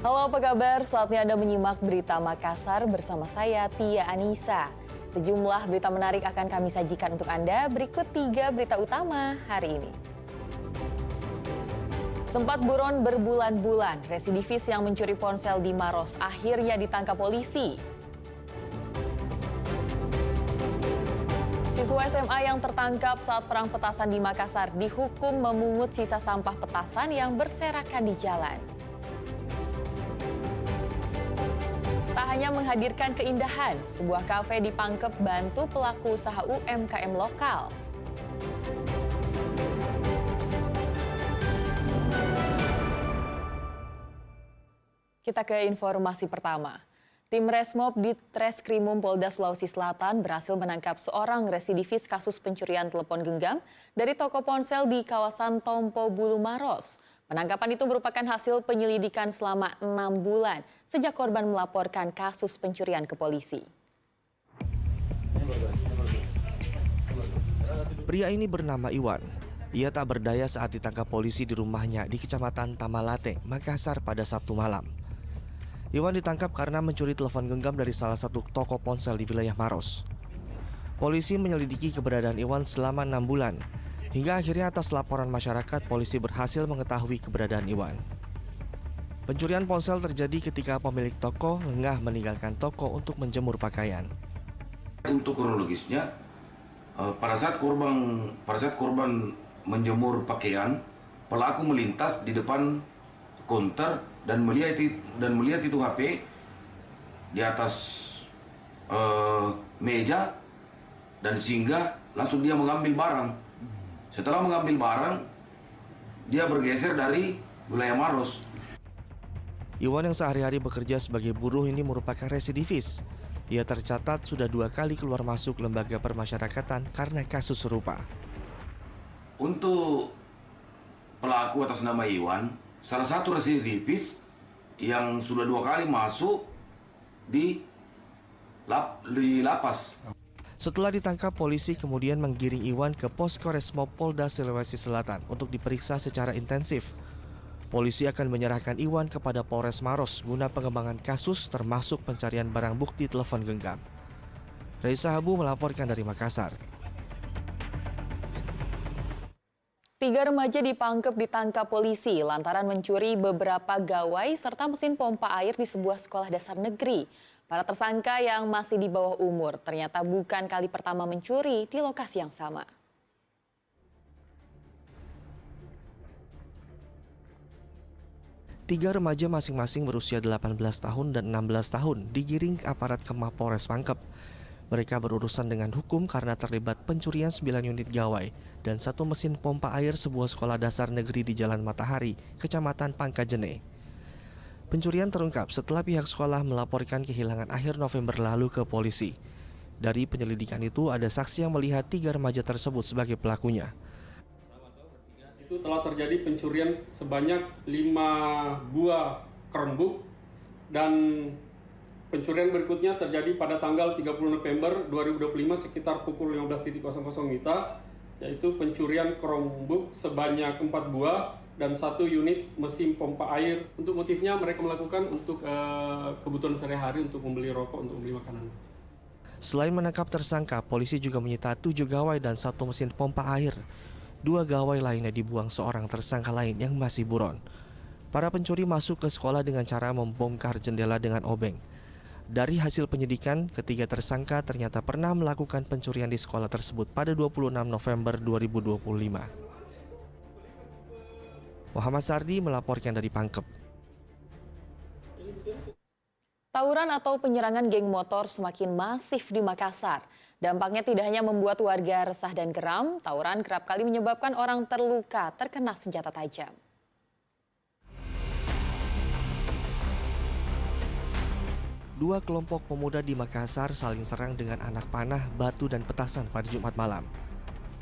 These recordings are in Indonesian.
Halo, apa kabar? Saatnya Anda menyimak berita Makassar bersama saya, Tia Anissa. Sejumlah berita menarik akan kami sajikan untuk Anda. Berikut 3 berita utama hari ini. Sempat buron berbulan-bulan, residivis yang mencuri ponsel di Maros akhirnya ditangkap polisi. Siswa SMA yang tertangkap saat perang petasan di Makassar dihukum memungut sisa sampah petasan yang berserakan di jalan. Tak hanya menghadirkan keindahan, sebuah kafe di Pangkep bantu pelaku usaha UMKM lokal. Kita ke informasi pertama. Tim Resmob di Treskrimum Polda Sulawesi Selatan berhasil menangkap seorang residivis kasus pencurian telepon genggam dari toko ponsel di kawasan Tompo Bulu Maros. Penangkapan itu merupakan hasil penyelidikan selama 6 bulan sejak korban melaporkan kasus pencurian ke polisi. Pria ini bernama Iwan. Ia tak berdaya saat ditangkap polisi di rumahnya di Kecamatan Tamalate, Makassar pada Sabtu malam. Iwan ditangkap karena mencuri telepon genggam dari salah satu toko ponsel di wilayah Maros. Polisi menyelidiki keberadaan Iwan selama 6 bulan. Hingga akhirnya atas laporan masyarakat, polisi berhasil mengetahui keberadaan Iwan. Pencurian ponsel terjadi ketika pemilik toko lengah meninggalkan toko untuk menjemur pakaian. Untuk kronologisnya, pada saat korban menjemur pakaian, pelaku melintas di depan counter dan melihat itu HP di atas meja dan singgah, langsung dia mengambil barang. Setelah mengambil barang, dia bergeser dari wilayah Maros. Iwan yang sehari-hari bekerja sebagai buruh ini merupakan residivis. Ia tercatat sudah 2 kali keluar masuk lembaga permasyarakatan karena kasus serupa. Untuk pelaku atas nama Iwan, salah satu residivis yang sudah 2 kali masuk di lapas. Setelah ditangkap, polisi kemudian menggiring Iwan ke Posko Resmob Polda Sulawesi Selatan untuk diperiksa secara intensif. Polisi akan menyerahkan Iwan kepada Polres Maros guna pengembangan kasus termasuk pencarian barang bukti telepon genggam. Raisa Habu melaporkan dari Makassar. 3 remaja di Pangkep ditangkap polisi lantaran mencuri beberapa gawai serta mesin pompa air di sebuah sekolah dasar negeri. Para tersangka yang masih di bawah umur ternyata bukan kali pertama mencuri di lokasi yang sama. Tiga remaja masing-masing berusia 18 tahun dan 16 tahun digiring ke aparat Kemapolres Pangkep. Mereka berurusan dengan hukum karena terlibat pencurian 9 unit gawai dan 1 mesin pompa air sebuah sekolah dasar negeri di Jalan Matahari, Kecamatan Pangkajene. Pencurian terungkap setelah pihak sekolah melaporkan kehilangan akhir November lalu ke polisi. Dari penyelidikan itu ada saksi yang melihat 3 remaja tersebut sebagai pelakunya. Itu telah terjadi pencurian sebanyak 5 buah Chromebook dan pencurian berikutnya terjadi pada tanggal 30 November 2025 sekitar pukul 15.00 WITA, yaitu pencurian Chromebook sebanyak 4 buah dan 1 unit mesin pompa air. Untuk motifnya mereka melakukan untuk kebutuhan sehari-hari, untuk membeli rokok, untuk membeli makanan. Selain menangkap tersangka, polisi juga menyita 7 gawai dan 1 mesin pompa air. 2 gawai lainnya dibuang seorang tersangka lain yang masih buron. Para pencuri masuk ke sekolah dengan cara membongkar jendela dengan obeng. Dari hasil penyidikan, ketiga tersangka ternyata pernah melakukan pencurian di sekolah tersebut pada 26 November 2025. Muhammad Sardi melaporkan dari Pangkep. Tawuran atau penyerangan geng motor semakin masif di Makassar. Dampaknya tidak hanya membuat warga resah dan geram, tawuran kerap kali menyebabkan orang terluka terkena senjata tajam. Dua kelompok pemuda di Makassar saling serang dengan anak panah, batu, dan petasan pada Jumat malam.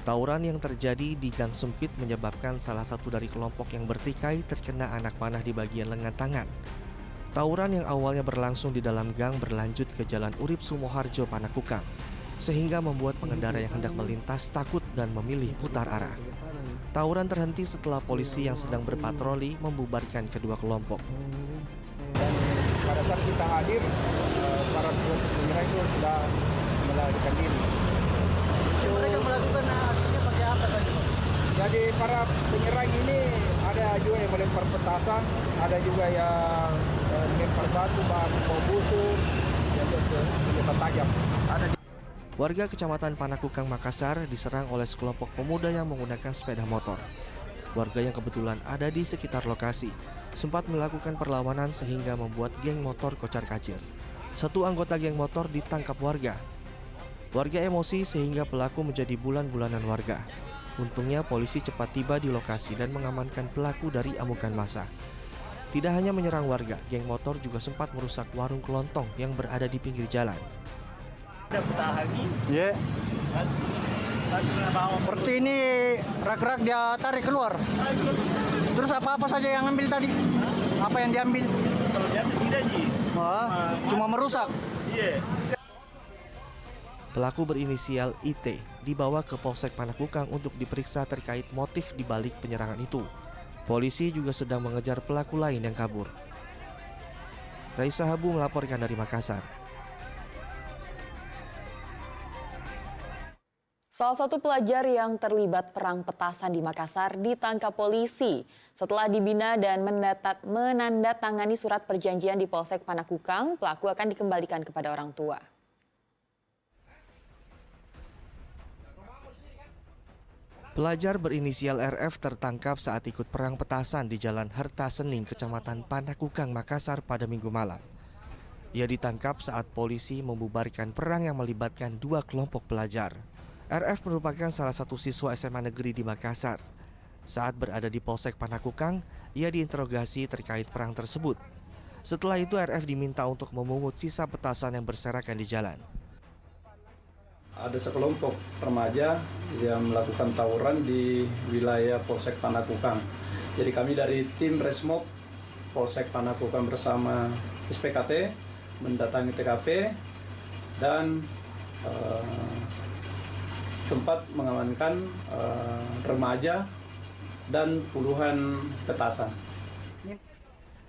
Tawuran yang terjadi di gang sempit menyebabkan salah satu dari kelompok yang bertikai terkena anak panah di bagian lengan tangan. Tawuran yang awalnya berlangsung di dalam gang berlanjut ke Jalan Urip Sumoharjo, Panakukang, sehingga membuat pengendara yang hendak melintas takut dan memilih putar arah. Tawuran terhenti setelah polisi yang sedang berpatroli membubarkan kedua kelompok. hadir, para penyerang itu sudah melarikan diri. Mereka melakukan aksinya pakai apa tadi? Jadi para penyerang ini ada juga yang melempar petasan, ada juga yang melempar batu, bahan bom busuk, yang senjata tajam. Ada Warga Kecamatan Panakukang, Makassar diserang oleh sekelompok pemuda yang menggunakan sepeda motor. Warga yang kebetulan ada di sekitar lokasi sempat melakukan perlawanan sehingga membuat geng motor kocar-kacir. Satu anggota geng motor ditangkap warga. Warga emosi sehingga pelaku menjadi bulan-bulanan warga. Untungnya polisi cepat tiba di lokasi dan mengamankan pelaku dari amukan massa. Tidak hanya menyerang warga, geng motor juga sempat merusak warung kelontong yang berada di pinggir jalan. Ya. Seperti ini rak-rak dia tarik keluar. Terus apa-apa saja yang ambil tadi? Apa yang diambil? Kalau jatuh tidak, Ji. Cuma merusak. Iya. Pelaku berinisial IT dibawa ke Polsek Panakukang untuk diperiksa terkait motif dibalik penyerangan itu. Polisi juga sedang mengejar pelaku lain yang kabur. Raisa Habu melaporkan dari Makassar. Salah satu pelajar yang terlibat perang petasan di Makassar ditangkap polisi setelah dibina dan menandatangani surat perjanjian di Polsek Panakukang. Pelaku akan dikembalikan kepada orang tua. Pelajar berinisial RF tertangkap saat ikut perang petasan di Jalan Herta Sening, Kecamatan Panakukang, Makassar pada Minggu malam. Ia ditangkap saat polisi membubarkan perang yang melibatkan dua kelompok pelajar. RF merupakan salah satu siswa SMA negeri di Makassar. Saat berada di Polsek Panakukang, ia diinterogasi terkait perang tersebut. Setelah itu RF diminta untuk memungut sisa petasan yang berserakan di jalan. Ada sekelompok remaja yang melakukan tawuran di wilayah Polsek Panakukang. Jadi kami dari tim Resmob Polsek Panakukang bersama SPKT mendatangi TKP dan sempat mengamankan remaja dan puluhan petasan.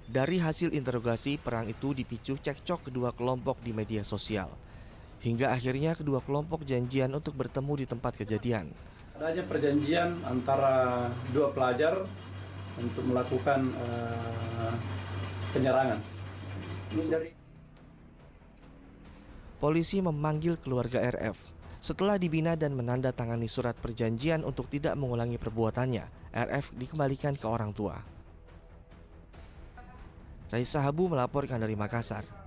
Dari hasil interogasi, perang itu dipicu cekcok kedua kelompok di media sosial. Hingga akhirnya kedua kelompok janjian untuk bertemu di tempat kejadian. Adanya perjanjian antara dua pelajar untuk melakukan penyerangan. Polisi memanggil keluarga RF. Setelah dibina dan menandatangani surat perjanjian untuk tidak mengulangi perbuatannya, RF dikembalikan ke orang tua. Raisa Habu melaporkan dari Makassar.